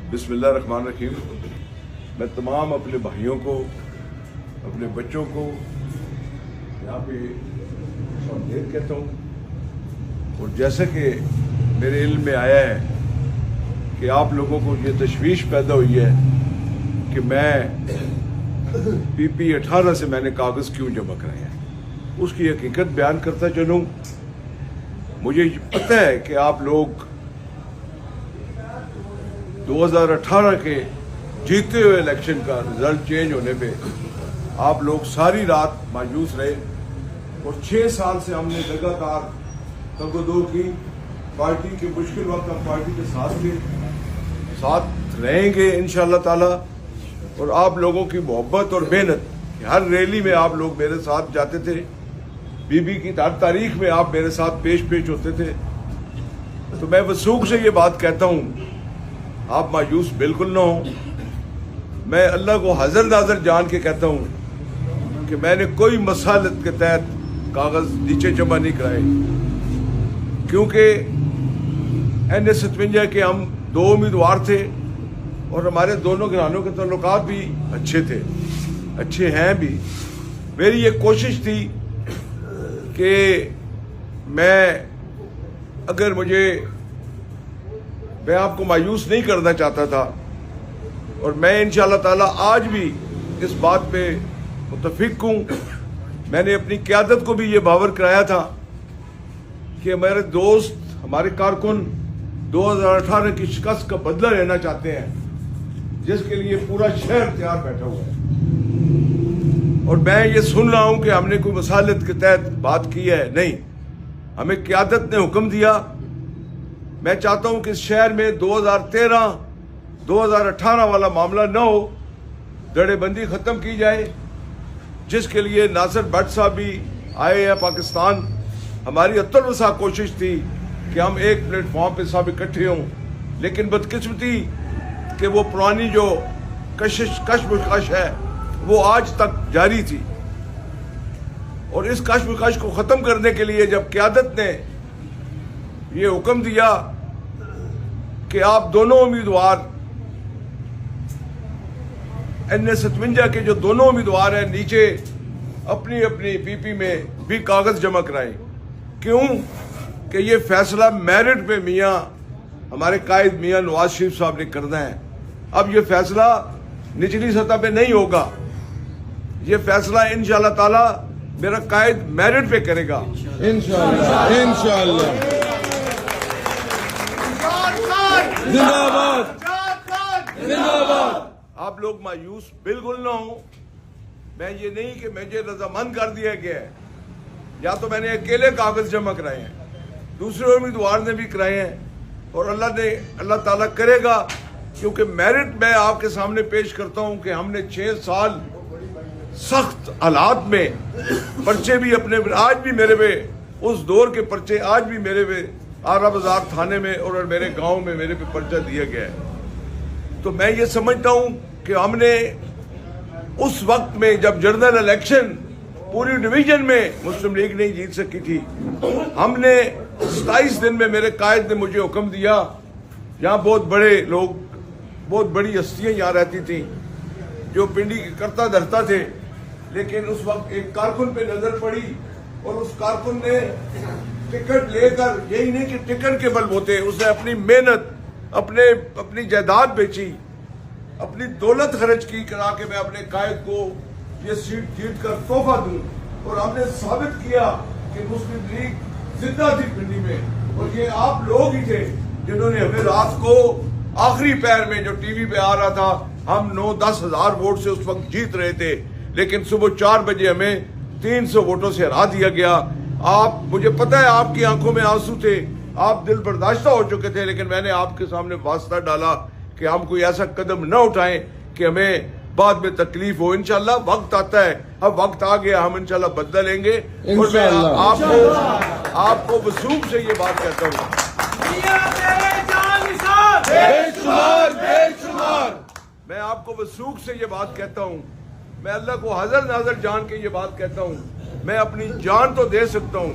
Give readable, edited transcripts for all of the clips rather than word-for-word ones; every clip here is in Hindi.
बिस्मिल्लाहिर्रहमानिर्रहीम। मैं तमाम अपने भाइयों को, अपने बच्चों को यहाँ पे खुशामदीद कहता हूँ। और जैसा कि मेरे इल्म में आया है कि आप लोगों को ये तशवीश पैदा हुई है कि मैं PP 18 से मैंने कागज़ क्यों जमा कराए हैं, उसकी हकीकत बयान करता चलूँ। मुझे पता है कि आप लोग 2018 के जीते हुए इलेक्शन का रिजल्ट चेंज होने पे आप लोग सारी रात मायूस रहे और 6 साल से हमने लगातार तगदो की। पार्टी के मुश्किल वक्त हम पार्टी के साथ थे, साथ रहेंगे इंशाअल्लाह ताला। और आप लोगों की मोहब्बत और मेहनत, हर रैली में आप लोग मेरे साथ जाते थे, बीबी की हर तारीख में आप मेरे साथ पेश होते थे। तो मैं वसूख से ये बात कहता हूँ, आप मायूस बिल्कुल ना हो। मैं अल्लाह को हाज़िर नाज़िर जान के कहता हूँ कि मैंने कोई मसालत के तहत कागज़ नीचे जमा नहीं कराए, क्योंकि NS 57 के हम 2 उम्मीदवार थे और हमारे दोनों घरानों के ताल्लुकात भी अच्छे थे, अच्छे हैं भी। मेरी ये कोशिश थी कि मैं आपको मायूस नहीं करना चाहता था। और मैं इंशाअल्लाह ताला आज भी इस बात पे मुत्तफिक हूँ। मैंने अपनी क़यादत को भी ये बावर कराया था कि हमारे दोस्त, हमारे कारकुन 2018 की शिकस्त का बदला लेना चाहते हैं, जिसके लिए पूरा शहर तैयार बैठा हुआ है। और मैं ये सुन रहा हूँ कि हमने कोई मसालत के तहत बात की है, नहीं। हमें क़यादत ने हुक्म दिया। मैं चाहता हूं कि इस शहर में 2013-2018 वाला मामला न हो, दड़ेबंदी खत्म की जाए, जिसके लिए नासिर भट्ट साहब भी आए हैं पाकिस्तान। हमारी अत्तरवसा कोशिश थी कि हम एक प्लेटफॉर्म पे सब इकट्ठे हों, लेकिन बदकिस्मती कि वो पुरानी जो कश्मकश है वो आज तक जारी थी। और इस कश्मकश को ख़त्म करने के लिए जब क़यादत ने ये हुक्म दिया कि आप दोनों उम्मीदवार, NS 57 के जो दोनों उम्मीदवार हैं, नीचे अपनी अपनी PP में भी कागज़ जमा कराएं। क्यों कि ये फैसला मेरिट पे मियाँ हमारे कायद मियाँ नवाज शरीफ साहब ने करना है। अब ये फैसला निचली सतह पे नहीं होगा, ये फैसला इंशाअल्लाह ताला मेरा कायद मेरिट पे करेगा इंशाअल्लाह। इंशाअल्लाह। जिंदाबाद जिंदाबाद। आप लोग मायूस बिल्कुल ना हो। मैं ये नहीं कि मुझे रजामंद कर दिया गया है, या तो मैंने अकेले कागज जमा कराए हैं, दूसरे उम्मीदवार ने भी कराए हैं, और अल्लाह ताला करेगा। क्योंकि मेरिट मैं आपके सामने पेश करता हूं कि हमने 6 साल सख्त हालात में पर्चे भी अपने, आज भी मेरे पे उस दौर के पर्चे आज भी मेरे पे आरा बाजार थाने में और मेरे गांव में मेरे पे पर्चा दिया गया है। तो मैं ये समझता हूं कि हमने उस वक्त में जब जनरल इलेक्शन पूरी डिवीजन में मुस्लिम लीग नहीं जीत सकी थी, हमने 27 दिन में मेरे कायद ने मुझे हुक्म दिया। यहाँ बहुत बड़े लोग, बहुत बड़ी हस्तियां यहाँ रहती थी जो पिंडी के करता धरता थे, लेकिन उस वक्त एक कारकुन पे नजर पड़ी और उस कारकुन ने टिकट लेकर, यही नहीं कि टिकट के बलबूते, उसने अपनी मेहनत, अपनी जायदाद बेची, अपनी दौलत खर्च की करा के मैं अपने कायद को ये सीट जीत कर तोहफा दूं। और हमने साबित किया कि मुस्लिम लीग जिंदा थी पिंडी में, और ये आप लोग ही थे जिन्होंने हमें रात को आखिरी पैर में, जो टीवी पे आ रहा था, हम 9-10 हजार वोट से उस वक्त जीत रहे थे, लेकिन सुबह 4 बजे हमें 300 वोटों से हरा दिया गया। आप, मुझे पता है आपकी आंखों में आंसू थे, आप दिल बर्दाश्त हो चुके थे, लेकिन मैंने आपके सामने वास्ता डाला कि हम कोई ऐसा कदम न उठाएं कि हमें बाद में तकलीफ हो। इंशाल्लाह वक्त आता है, अब वक्त आ गया, हम इंशाल्लाह बदला लेंगे। और मैं आपको वसूख से ये बात कहता हूँ, मैं आपको वसूख से ये बात कहता हूँ, मैं अल्लाह को हाज़िर नाज़िर जान के ये बात कहता हूँ, मैं अपनी जान तो दे सकता हूँ,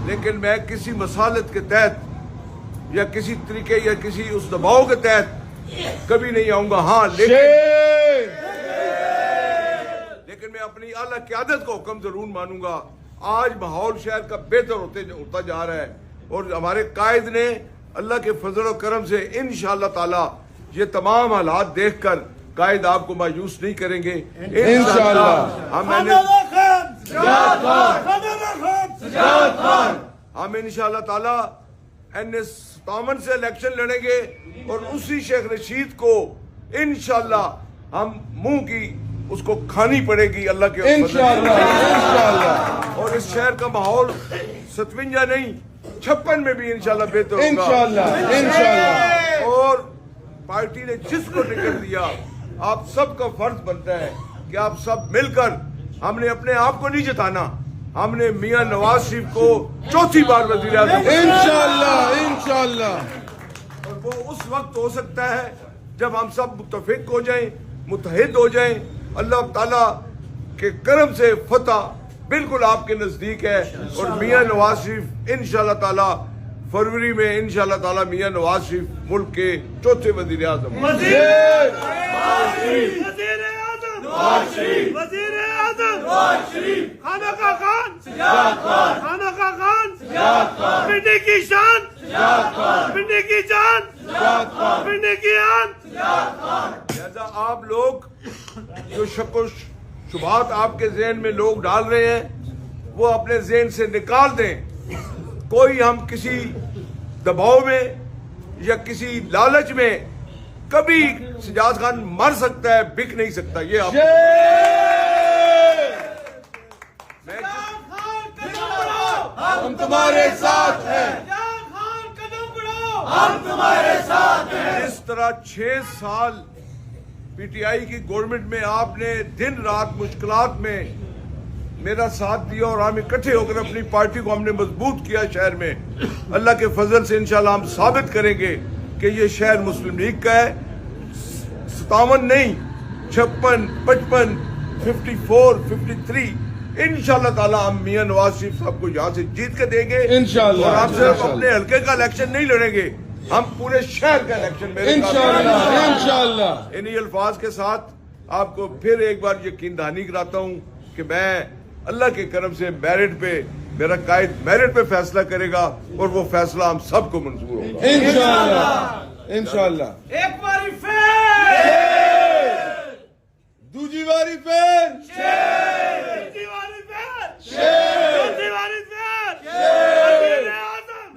लेकिन मैं किसी मसालत के तहत या किसी तरीके या किसी उस दबाव के तहत कभी नहीं आऊंगा। हाँ, लेकिन मैं अपनी आला क़यादत को हुक्म जरूर मानूंगा। आज माहौल शहर का बेहतर होता जा रहा है और हमारे कायद ने अल्लाह के फजल और करम से इंशाअल्लाह ताला ये तमाम हालात देखकर कायद आपको मायूस नहीं करेंगे इंशाअल्लाह। हम इंशाअल्लाह ताला NS57 से इलेक्शन लड़ेंगे और उसी शेख रशीद को इंशाअल्लाह हम मुंह की उसको खानी पड़ेगी अल्लाह के इंशाअल्लाह। और इस शहर का माहौल 57 नहीं 56 में भी इंशाअल्लाह बेहतर होगा इंशाअल्लाह। और पार्टी ने जिसको टिकट दिया, आप सबका फर्ज बनता है कि आप सब मिलकर, हमने अपने आप को नहीं जिताना, हमने मियां नवाज शरीफ को चौथी बार वज़ीर आज़म इंशाअल्लाह। और वो उस वक्त हो सकता है जब हम सब मुत्तफिक हो जाएं, मुत्तहिद हो जाएं। अल्लाह ताला के करम से फतह बिल्कुल आपके नजदीक है और मियां नवाज शरीफ इंशाअल्लाह ताला फरवरी में इंशाअल्लाह ताला मियां नवाज शरीफ मुल्क के चौथे वज़ीर आज़म। खाना का खान, पिंडी की शान, पिंडी की जान, पिंडी की आन। लिहाजा आप लोग जो शक शुबात आपके जहन में लोग डाल रहे हैं वो अपने जहन से निकाल दें। कोई हम किसी दबाव में या किसी लालच में कभी सिजाद खान मर सकता है, बिक नहीं सकता। ये आप हम तुम्हारे साथ हैं, हम तुम्हारे साथ हैं। जिस तरह 6 साल PTI की गवर्नमेंट में आपने दिन रात मुश्किलात में मेरा साथ दिया और हम इकट्ठे होकर अपनी पार्टी को हमने मजबूत किया शहर में, अल्लाह के फजल से इंशाल्लाह हम साबित करेंगे कि ये शहर मुस्लिम लीग का है। 57 नहीं, 56, 55, 54, 53 इंशाअल्लाह ताला हम मियां नवाज शरीफ साहब को यहाँ से जीत के देंगे इंशाअल्लाह। और हम सिर्फ अपने हल्के का इलेक्शन नहीं लड़ेंगे, हम पूरे शहर का इलेक्शन में इंशाअल्लाह। इन्हीं अल्फाज के साथ आपको फिर एक बार यकीन दहानी कराता हूँ कि मैं अल्लाह के करम से मेरिट पे, मेरा कायद मेरिट पे फैसला करेगा और वो फैसला हम सबको मंजूर होगा इंशाअल्लाह। एक बारी फिर, दूजी बारी फिर, तीसरी बारी फिर, चौथी बारी फिर, वज़ीर आज़म,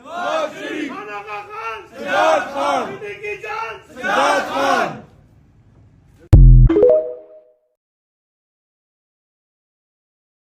खाना का खान,